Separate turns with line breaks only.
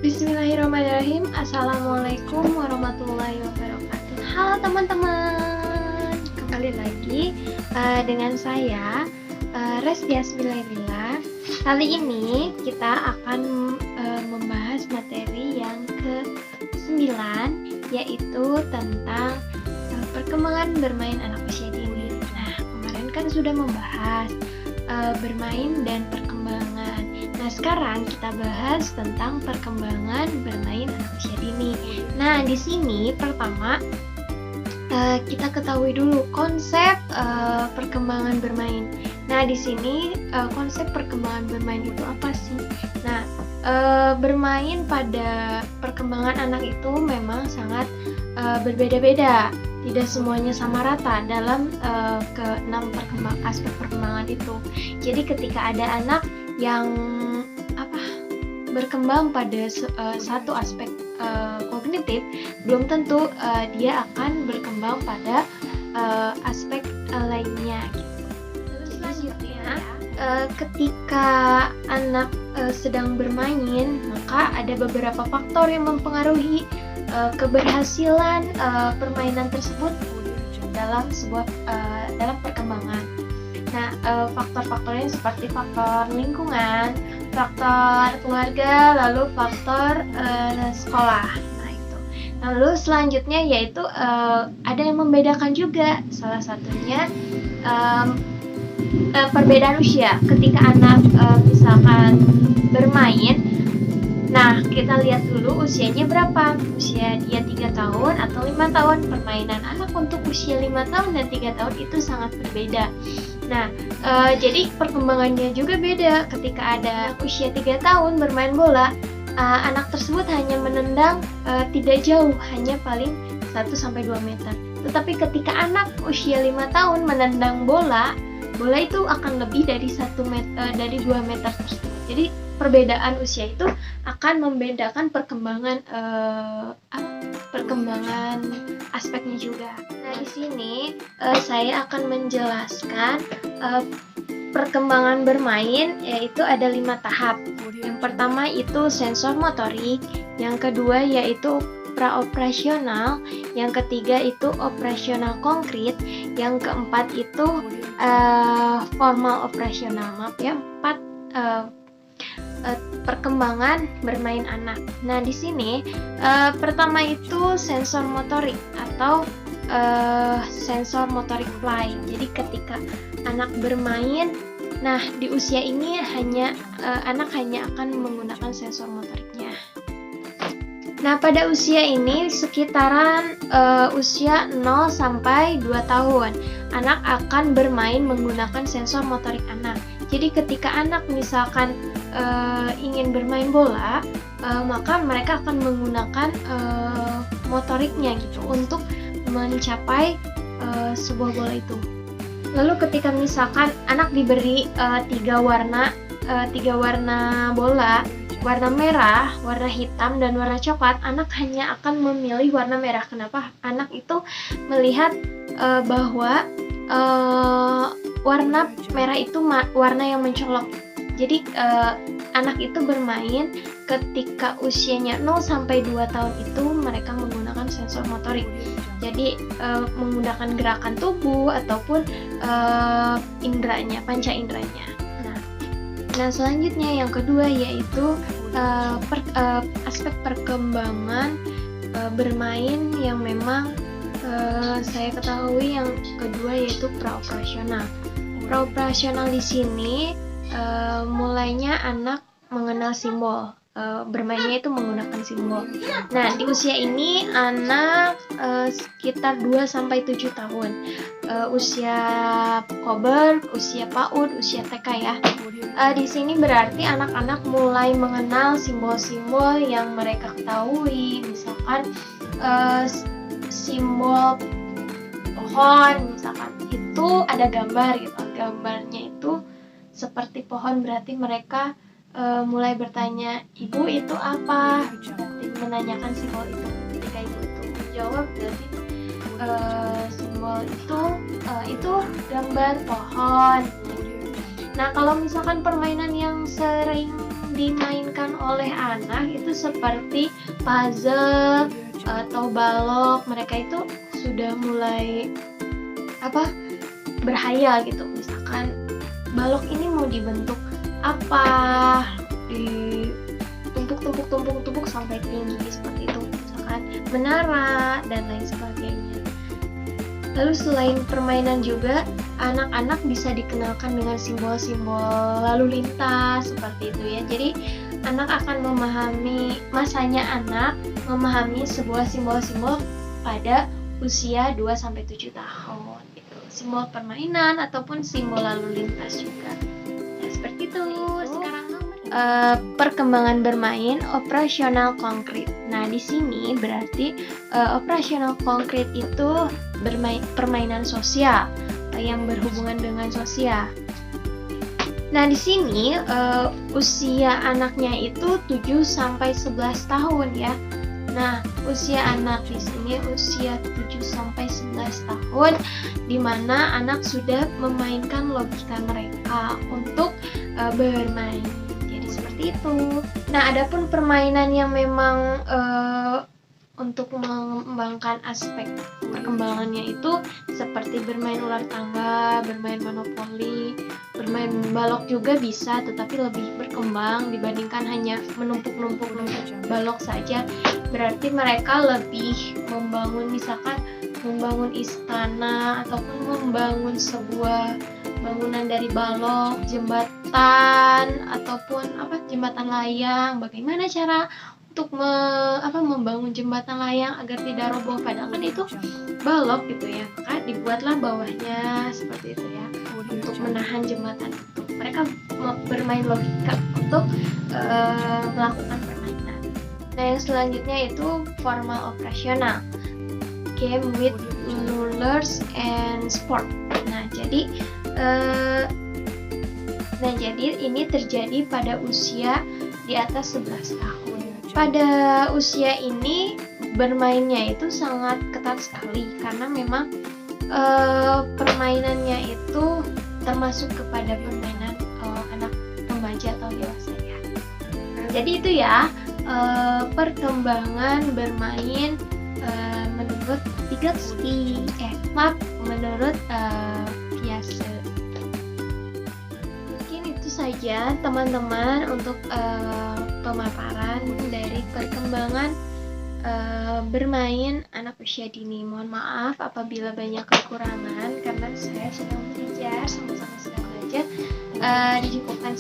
Bismillahirrahmanirrahim. Assalamualaikum warahmatullahi wabarakatuh. Halo teman-teman, kembali lagi dengan saya Restia Smilairila. Kali ini kita akan membahas materi yang ke-9, yaitu tentang perkembangan bermain anak usia dini. Nah, kemarin kan sudah membahas bermain dan perkembangan. Nah, sekarang kita bahas tentang perkembangan bermain anak usia dini. Nah, di sini pertama kita ketahui dulu konsep perkembangan bermain. Nah, di sini konsep perkembangan bermain itu apa sih? Nah, bermain pada perkembangan anak itu memang sangat berbeda-beda. Tidak semuanya sama rata dalam ke-6 aspek perkembangan itu. Jadi ketika ada anak yang berkembang pada satu aspek kognitif, belum tentu dia akan berkembang pada aspek lainnya. Terus selanjutnya, ketika anak sedang bermain, maka ada beberapa faktor yang mempengaruhi keberhasilan permainan tersebut dalam dalam perkembangan. Nah, faktor-faktornya seperti faktor lingkungan, faktor keluarga, lalu faktor sekolah. Nah, itu. Lalu selanjutnya yaitu ada yang membedakan juga. Salah satunya perbedaan usia. Ketika anak misalkan bermain, nah, kita lihat dulu usianya berapa. Usia dia 3 tahun atau 5 tahun. Permainan anak untuk usia 5 tahun dan 3 tahun itu sangat berbeda. Nah, jadi perkembangannya juga beda. Ketika ada usia 3 tahun bermain bola, anak tersebut hanya menendang tidak jauh, hanya paling 1-2 meter. Tetapi ketika anak usia 5 tahun menendang bola itu akan lebih dari 2 meter tersebut. Jadi perbedaan usia itu akan membedakan perkembangan aspeknya juga. Nah, di sini saya akan menjelaskan perkembangan bermain, yaitu ada 5 tahap. Yang pertama itu sensor motorik, yang kedua yaitu praoperasional, yang ketiga itu operasional konkret, yang keempat itu formal operasional. Maaf ya, 4 perkembangan bermain anak. Nah, di sini pertama itu sensor motorik atau sensor motorik play. Jadi ketika anak bermain, nah di usia ini anak hanya akan menggunakan sensor motoriknya. Nah, pada usia ini sekitaran usia 0-2 tahun, anak akan bermain menggunakan sensor motorik anak. Jadi ketika anak misalkan ingin bermain bola, maka mereka akan menggunakan motoriknya gitu untuk mencapai sebuah bola itu. Lalu ketika misalkan anak diberi 3 warna bola, warna merah, warna hitam, dan warna coklat, anak hanya akan memilih warna merah. Kenapa? Anak itu melihat bahwa warna merah itu warna yang mencolok. Jadi anak itu bermain ketika usianya 0-2 tahun itu mereka menggunakan sensor motorik. Jadi menggunakan gerakan tubuh ataupun panca inderanya. Nah, selanjutnya yang kedua yaitu aspek perkembangan bermain yang memang saya ketahui yang kedua yaitu praoperasional. Praoperasional di sini mulainya anak mengenal simbol, bermainnya itu menggunakan simbol. Nah, di usia ini anak sekitar 2-7 tahun, usia kober, usia PAUD, usia TK ya. Di sini berarti anak-anak mulai mengenal simbol-simbol yang mereka ketahui, misalkan simbol pohon, misalkan itu ada gambar gitu. Gambarnya itu seperti pohon, berarti mereka mulai bertanya, ibu itu apa? Berarti menanyakan simbol itu. Ketika ibu itu menjawab, berarti simbol itu gambar pohon. Nah, kalau misalkan permainan yang sering dimainkan oleh anak itu seperti puzzle atau balok. Mereka itu sudah mulai berhayal gitu. Misalkan balok ini mau dibentuk apa, ditumpuk sampai tinggi seperti itu, misalkan menara dan lain sebagainya. Lalu selain permainan juga, anak-anak bisa dikenalkan dengan simbol-simbol lalu lintas seperti itu ya. Jadi anak akan memahami, masanya anak memahami sebuah simbol-simbol pada usia 2-7 tahun gitu. Simbol permainan ataupun simbol lalu lintas juga. Nah, seperti itu. Sekarang perkembangan bermain operasional konkret. Nah, di sini berarti operasional konkret itu permainan sosial yang berhubungan dengan sosial. Nah, di sini usia anaknya itu 7-11 tahun ya. Nah, usia anak di sini usia 7-11 tahun, di mana anak sudah memainkan logika mereka untuk bermain. Jadi seperti itu. Nah, adapun permainan yang memang untuk mengembangkan aspek perkembangannya itu seperti bermain ular tangga, bermain monopoli, bermain balok juga bisa, tetapi lebih berkembang dibandingkan hanya menumpuk balok saja. Berarti mereka lebih membangun, misalkan membangun istana ataupun membangun sebuah bangunan dari balok, jembatan ataupun jembatan layang. Bagaimana cara untuk membangun jembatan layang agar tidak roboh, padahal kan itu balok gitu ya, maka dibuatlah bawahnya seperti itu ya, untuk menahan jembatan itu. Mereka bermain logika untuk melakukan permainan. Nah, yang selanjutnya itu formal operasional, game with rulers and sport. Nah, jadi ini terjadi pada usia di atas 11 tahun. Pada usia ini bermainnya itu sangat ketat sekali, karena memang permainannya itu termasuk kepada permainan anak remaja atau dewasa ya. Jadi itu ya perkembangan bermain menurut menurut Piaget. Mungkin itu saja teman-teman untuk pemaparan dari perkembangan bermain anak usia dini. Mohon maaf apabila banyak kekurangan, karena saya sedang belajar, sama-sama sedang belajar. Dicukupkan